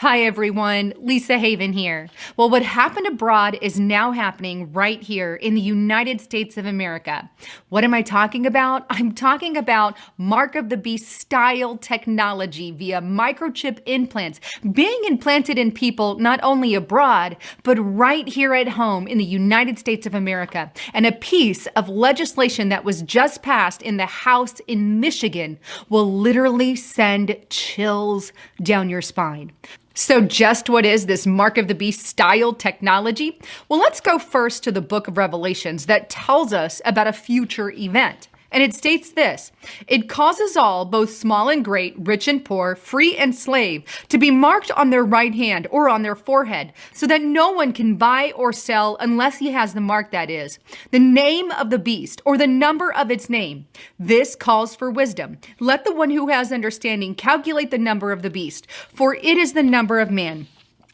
Hi everyone, Lisa Haven here. Well, what happened abroad is now happening right here in the United States of America. What am I talking about? I'm talking about Mark of the Beast style technology via microchip implants being implanted in people not only abroad, but right here at home in the United States of America. And a piece of legislation that was just passed in the House in Michigan will literally send chills down your spine. So just what is this Mark of the Beast style technology? Well, let's go first to the book of Revelations that tells us about a future event. And it states this: it causes all, both small and great, rich and poor, free and slave, to be marked on their right hand or on their forehead, so that no one can buy or sell unless he has the mark, that is, the name of the beast or the number of its name. This calls for wisdom. Let the one who has understanding calculate the number of the beast, for it is the number of man.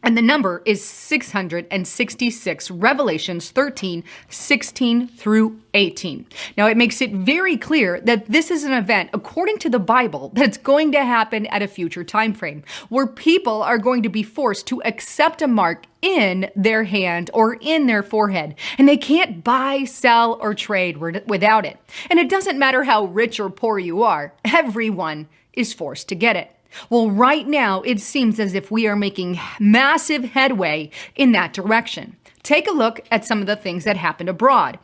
And the number is 666, Revelations 13, 16 through 18. Now, it makes it very clear that this is an event, according to the Bible, that's going to happen at a future time frame, where people are going to be forced to accept a mark in their hand or in their forehead, and they can't buy, sell, or trade without it. And it doesn't matter how rich or poor you are, everyone is forced to get it. Well, right now, it seems as if we are making massive headway in that direction. Take a look at some of the things that happened abroad.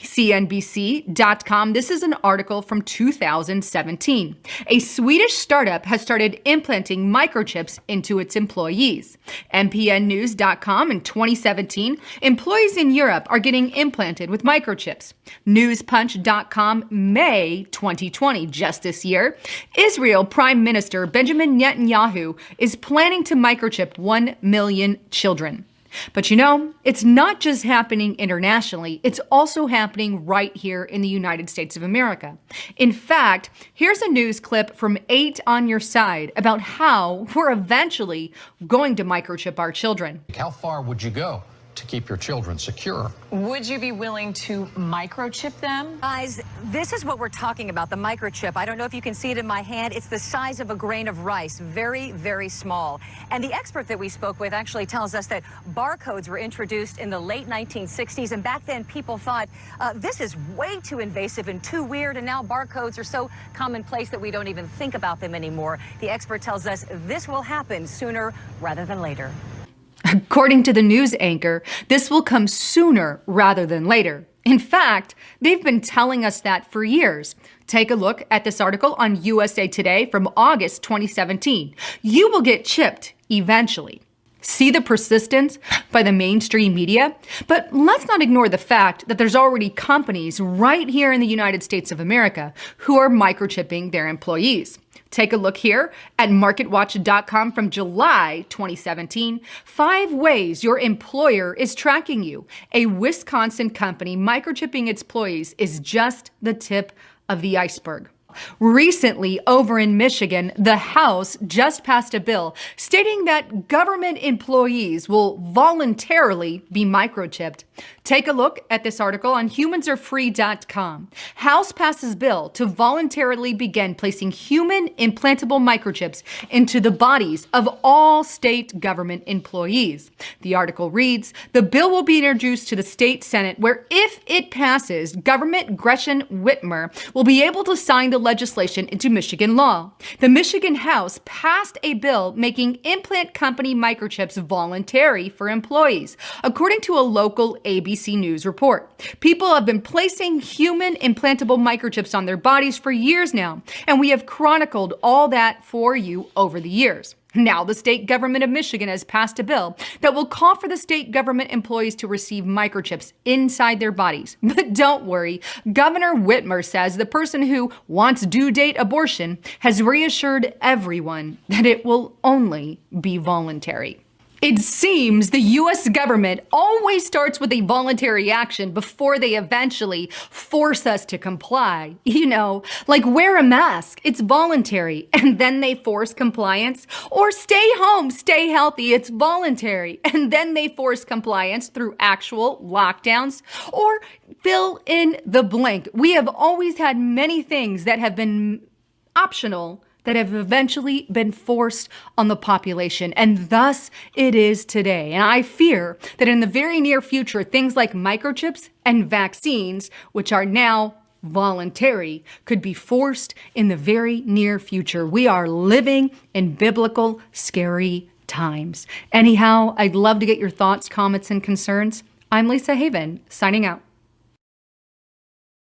CNBC.com, this is an article from 2017. A Swedish startup has started implanting microchips into its employees. MPNnews.com, in 2017, employees in Europe are getting implanted with microchips. Newspunch.com, May 2020, just this year, Israel Prime Minister Benjamin Netanyahu is planning to microchip 1 million children. But you know, it's not just happening internationally, it's also happening right here in the United States of America. In fact, here's a news clip from 8 on Your Side about how we're eventually going to microchip our children. How far would you go to keep your children secure? Would you be willing to microchip them? Guys, this is what we're talking about, the microchip. I don't know if you can see it in my hand. It's the size of a grain of rice, very, very small. And the expert that we spoke with actually tells us that barcodes were introduced in the late 1960s. And back then, people thought, this is way too invasive and too weird. And now barcodes are so commonplace that we don't even think about them anymore. The expert tells us this will happen sooner rather than later. According to the news anchor, this will come sooner rather than later. In fact, they've been telling us that for years. Take a look at this article on USA Today from August 2017. You will get chipped eventually. See the persistence by the mainstream media? But let's not ignore the fact that there's already companies right here in the United States of America who are microchipping their employees. Take a look here at MarketWatch.com from July 2017. 5 ways your employer is tracking you. A Wisconsin company microchipping its employees is just the tip of the iceberg. Recently, over in Michigan, the House just passed a bill stating that government employees will voluntarily be microchipped. Take a look at this article on humansarefree.com. House passes bill to voluntarily begin placing human implantable microchips into the bodies of all state government employees. The article reads, the bill will be introduced to the state Senate where, if it passes, Government Gretchen Whitmer will be able to sign the legislation into Michigan law. The Michigan House passed a bill making implant company microchips voluntary for employees, according to a local ABC News report. People have been placing human implantable microchips on their bodies for years now, and we have chronicled all that for you over the years. Now, the state government of Michigan has passed a bill that will call for the state government employees to receive microchips inside their bodies. But don't worry, Governor Whitmer says the person who wants due date abortion has reassured everyone that it will only be voluntary. It seems the U.S. government always starts with a voluntary action before they eventually force us to comply. You know, like wear a mask, it's voluntary, and then they force compliance. Or stay home, stay healthy, it's voluntary, and then they force compliance through actual lockdowns. Or fill in the blank. We have always had many things that have been optional that have eventually been forced on the population, and thus it is today. And I fear that in the very near future, things like microchips and vaccines, which are now voluntary, could be forced in the very near future. We are living in biblical, scary times. Anyhow, I'd love to get your thoughts, comments, and concerns. I'm Lisa Haven, signing out.